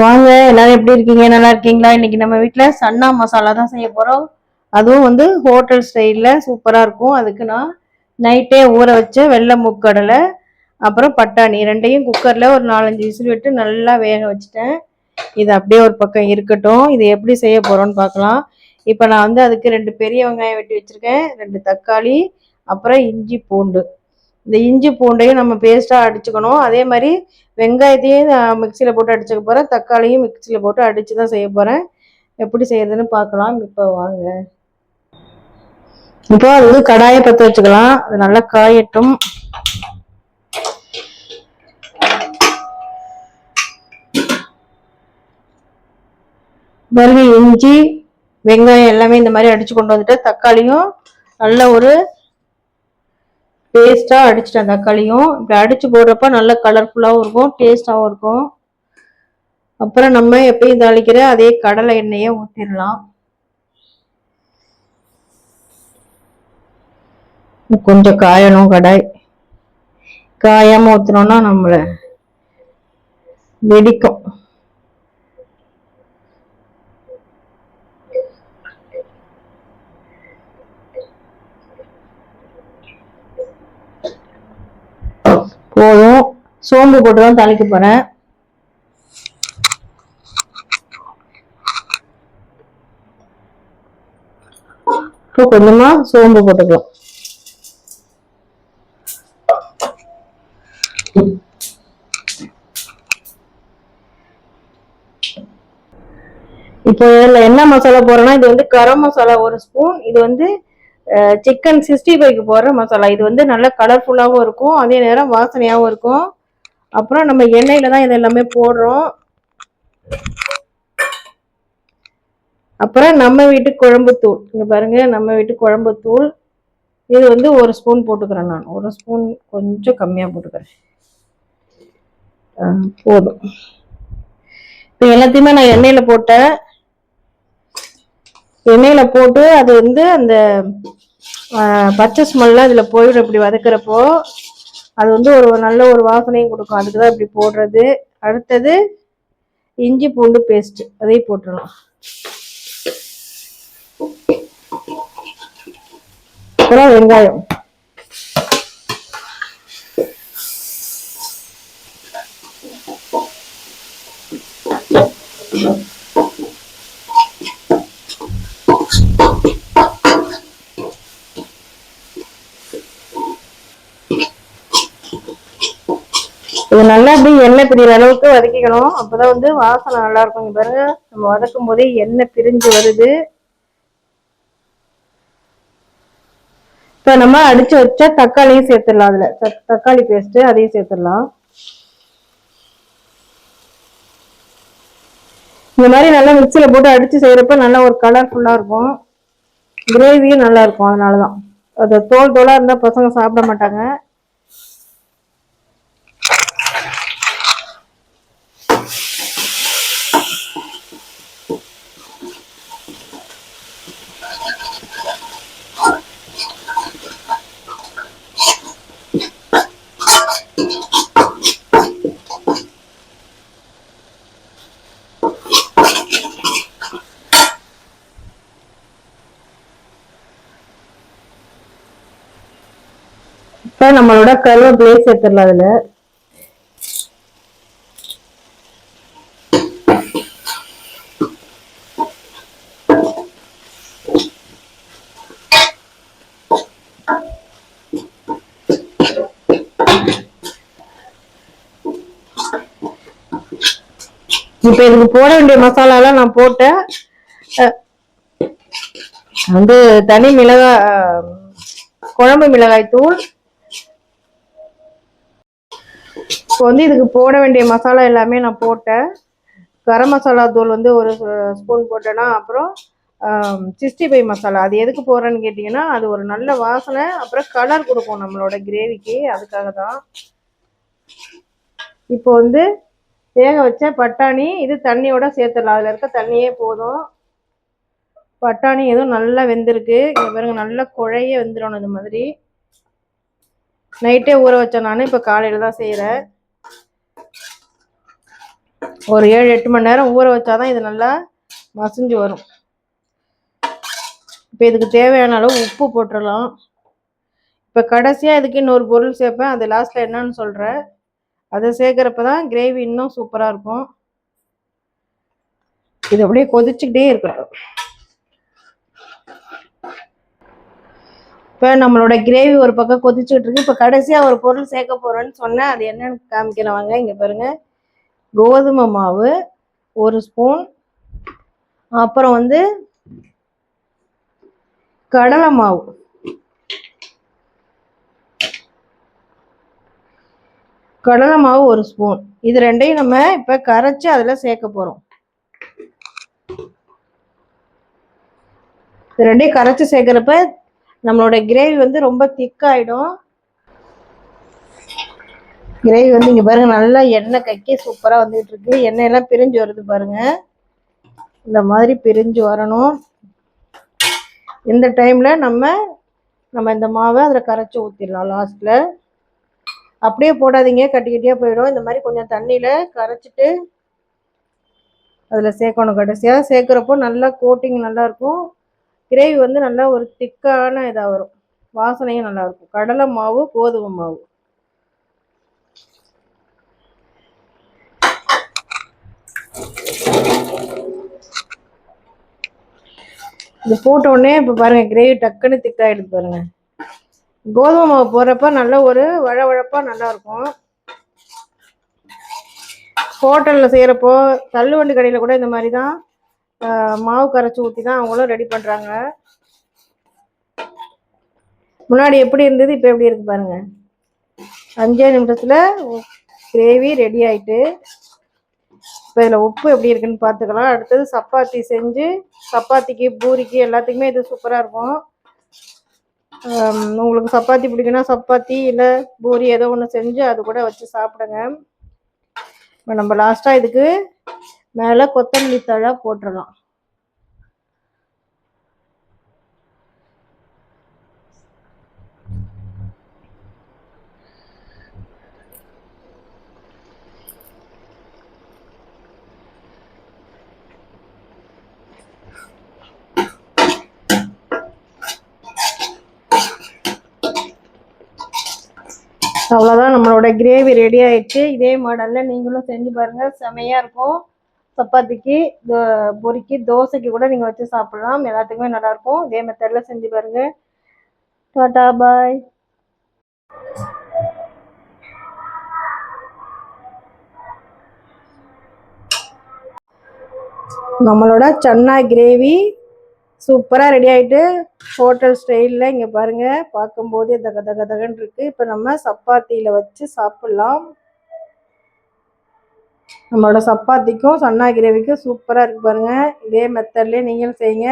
வாங்க எல்லாரும் எப்படி இருக்கீங்க? நல்லா இருக்கீங்களா? இன்னைக்கு நம்ம வீட்ல சன்னா மசாலா தான் செய்ய போறோம். அதுவும் வந்து ஹோட்டல் ஸ்டைல்ல சூப்பரா இருக்கும். அதுக்கு நான் நைட்டே ஊற வச்ச வெள்ளை மூக்கடலை, அப்புறம் பட்டாணி ரெண்டையும் குக்கர்ல ஒரு 4-5 விசில் விட்டு நல்லா வேக வச்சுட்டேன். இது அப்படியே ஒரு பக்கம் இருக்கட்டும். இது எப்படி செய்ய போறோம்னு பார்க்கலாம். இப்போ நான் வந்து அதுக்கு 2 பெரிய வெங்காயம் வெட்டி வச்சிருக்கேன், 2 தக்காளி, அப்புறம் இஞ்சி பூண்டு. இந்த இஞ்சி பூண்டையும் நம்ம பேஸ்டா அடிச்சுக்கணும். அதே மாதிரி வெங்காயத்தையும் நான் மிக்சியில போட்டு அடிச்சுக்க போறேன், தக்காளியும் மிக்சியில போட்டு அடிச்சு தான் செய்ய போறேன். எப்படி செய்யறதுன்னு பார்க்கலாம். இப்போ வாங்க. இப்போ அது வந்து கடாயை பற்ற வச்சுக்கலாம், அது நல்லா காயட்டும். பாருங்க, இஞ்சி வெங்காயம் எல்லாமே இந்த மாதிரி அடிச்சு கொண்டு வந்துட்டு, தக்காளியும் நல்ல ஒரு பேஸ்டா அடிச்சிட்டேன். தக்காளியும் இப்படி அடிச்சு போடுறப்ப நல்ல கலர்ஃபுல்லாகவும் இருக்கும், டேஸ்டாகவும் இருக்கும். அப்புறம் நம்ம எப்பயும் தாளிக்கிற அதே கடலை எண்ணெயை ஊற்றிடலாம். கொஞ்சம் காயணும், கடாய் காயாம ஊற்றினோம்னா நம்மள வெடிக்கும். போதும். சோம்பு போட்டு தான் தாளிக்க போறேன். இப்போ கொஞ்சமா சோம்பு போட்டுக்கலாம். இப்போ இதுல என்ன மசாலா போறேன்னா, இது வந்து கரம் மசாலா 1 ஸ்பூன். இது வந்து சிக்கன் 65க்கு போடுற மசாலா. இது வந்து நல்ல கலர்ஃபுல்லாகவும் இருக்கும், அதே நேரம் வாசனையாகவும் இருக்கும். அப்புறம் நம்ம எண்ணெயில தான் இது எல்லாமே போடுறோம். அப்புறம் நம்ம வீட்டு குழம்பு தூள், இங்க பாருங்க, நம்ம வீட்டு குழம்பு தூள். இது வந்து 1 ஸ்பூன் போட்டுக்கிறேன். நான் 1 ஸ்பூன் கொஞ்சம் கம்மியா போட்டுக்கிறேன், போதும். இப்போ எல்லாத்தையுமே நான் எண்ணெயில போட்டேன். எண்ணெயில போட்டு அது வந்து அந்த பச்சை ஸ்மெல்லாம் இதுல போயிடும். இப்படி வதக்குறப்போ அது வந்து ஒரு நல்ல ஒரு வாசனையும் கொடுக்கும். அதுக்குதான் இப்படி போடுறது. அடுத்தது இஞ்சி பூண்டு பேஸ்ட், அதையும் போட்டுடலாம். அப்புறம் வெங்காயம், இது நல்லா அப்படி எண்ணெய் பிரிகிற அளவுக்கு வதக்கிக்கணும். அப்பதான் வந்து வாசனை நல்லா இருக்கும். இங்க பாருங்க, நம்ம வதக்கும் போதே எண்ணெய் பிரிஞ்சு வருது. இப்ப நம்ம அடிச்சு வச்ச தக்காளியும் சேர்த்துடலாம். அதுல தக்காளி பேஸ்ட் அதையும் சேர்த்துடலாம். இந்த மாதிரி நல்லா மிக்சியில போட்டு அடிச்சு செய்யறப்ப நல்லா ஒரு கலர்ஃபுல்லா இருக்கும், கிரேவியும் நல்லா இருக்கும். அதனாலதான் அது தோல் தோலா இருந்தா பசங்க சாப்பிட மாட்டாங்க. இப்ப நம்மளோட கருவேப்பிலையை சேர்த்துடலாம் அதுல. இப்ப இதுக்கு போட வேண்டிய மசாலா எல்லாம் நான் போட்டேன். வந்து தனி மிளகாய், குழம்பு மிளகாய் தூள். இப்போ வந்து இதுக்கு போட வேண்டிய மசாலா எல்லாமே நான் போட்டேன். கரம் மசாலா தூள் வந்து 1 ஸ்பூன் போட்டேன்னா, அப்புறம் 65 மசாலா. அது எதுக்கு போடுறேன்னு கேட்டிங்கன்னா, அது ஒரு நல்ல வாசனை, அப்புறம் கலர் கொடுக்கும் நம்மளோட கிரேவிக்கு, அதுக்காக தான். இப்போ வந்து வேக வச்ச பட்டாணி, இது தண்ணியோட சேர்த்துடலாம். அதில் இருக்க தண்ணியே போதும். பட்டாணி எதுவும் நல்லா வெந்திருக்கு. இங்கே பாருங்க, நல்லா குழைய வெந்துடணும். இந்த மாதிரி நைட்டே ஊற வச்சேன் நான், இப்போ காலையில் தான் செய்கிறேன். ஒரு 7-8 மணி நேரம் ஊற வச்சாதான் இது நல்லா மசிஞ்சு வரும். இப்போ இதுக்கு தேவையான அளவு உப்பு போட்டுடலாம். இப்போ கடைசியாக இதுக்கு இன்னொரு பொருள் சேர்ப்பேன், அது லாஸ்ட்டில் என்னன்னு சொல்கிறேன். அதை சேர்க்குறப்ப தான் கிரேவி இன்னும் சூப்பராக இருக்கும். இது அப்படியே கொதிச்சுக்கிட்டே இருக்கணும். இப்போ நம்மளோட கிரேவி ஒரு பக்கம் கொதிச்சுட்டு இருக்கு. இப்போ கடைசியாக ஒரு பொருள் சேர்க்க போகிறேன்னு சொன்னேன், அது என்னன்னு காமிக்கிறவாங்க. இங்கே பாருங்கள், கோதுமை மாவு 1 ஸ்பூன், அப்புறம் வந்து கடலை மாவு கடலை மாவு 1 ஸ்பூன். இது ரெண்டையும் நம்ம இப்போ கரைச்சி அதில் சேர்க்க போகிறோம். இது ரெண்டையும் கரைச்சி சேர்க்குறப்ப நம்மளோட கிரேவி வந்து ரொம்ப திக்காயிடும். கிரேவி வந்து இங்கே பாருங்க, நல்லா எண்ணெய் கக்கி சூப்பராக வந்துட்டு இருக்கு. எண்ணெயெல்லாம் பிரிஞ்சு வருது பாருங்க, இந்த மாதிரி பிரிஞ்சு வரணும். இந்த டைம்ல நம்ம இந்த மாவை அதில் கரைச்சி ஊற்றிடலாம். லாஸ்ட்ல அப்படியே போடாதீங்க, கட்டி கட்டியாக போயிடும். இந்த மாதிரி கொஞ்சம் தண்ணியில் கரைச்சிட்டு அதில் சேர்க்கணும். கடைசியாக சேர்க்குறப்போ நல்லா கோட்டிங் நல்லாயிருக்கும். கிரேவி வந்து நல்லா ஒரு திக்கான இதாக வரும், வாசனையும் நல்லாயிருக்கும். கடலை மாவு, கோதுமை மாவு இது போட்ட உடனே இப்போ பாருங்கள், கிரேவி டக்குன்னு திக்காயிடுது பாருங்கள். கோதுமை மாவு போடுறப்ப நல்ல ஒரு வழவழப்பாக நல்லாயிருக்கும். ஹோட்டலில் செய்கிறப்போ தள்ளுவண்டி கடையில் கூட இந்த மாதிரி தான் மாவு கரைச்சி ஊற்றி தான் அவங்களும் ரெடி பண்ணுறாங்க. முன்னாடி எப்படி இருந்தது, இப்போ எப்படி இருக்குது பாருங்கள். 5 நிமிஷத்தில் கிரேவி ரெடி ஆகிட்டு. இப்போ இதில் உப்பு எப்படி இருக்குன்னு பார்த்துக்கலாம். அடுத்தது சப்பாத்தி செஞ்சு, சப்பாத்திக்கு பூரிக்கு எல்லாத்துக்குமே இது சூப்பராக இருக்கும். உங்களுக்கு சப்பாத்தி பிடிக்குன்னா சப்பாத்தி இல்லை பூரி ஏதோ ஒன்று செஞ்சு அது கூட வச்சு சாப்பிடுங்க. இப்போ நம்ம லாஸ்ட்டாக இதுக்கு மேலே கொத்தமல்லி தழை போட்டுடலாம். அவ்வளோதான், நம்மளோட கிரேவி ரெடி ஆயிடுச்சு. இதே மாடலில் நீங்களும் செஞ்சு பாருங்கள், செமையாக இருக்கும். சப்பாத்திக்கு, பொரிக்கு, தோசைக்கு கூட நீங்கள் வச்சு சாப்பிட்லாம். எல்லாத்துக்குமே நல்லாயிருக்கும். இதே மெத்தடில் செஞ்சு பாருங்கள். டாடா, பாய். நம்மளோட சன்னா கிரேவி சூப்பராக ரெடி ஆகிட்டு, ஹோட்டல் ஸ்டைலில் இங்கே பாருங்கள், பார்க்கும்போதே தக தக தகன்னு இருக்குது. இப்போ நம்ம சப்பாத்தியில் வச்சு சாப்பிட்லாம். நம்மளோட சப்பாத்திக்கும் சன்னா கிரேவிக்கும் சூப்பராக இருக்குது பாருங்கள். இதே மெத்தட்லேயே நீங்களும் செய்யுங்க.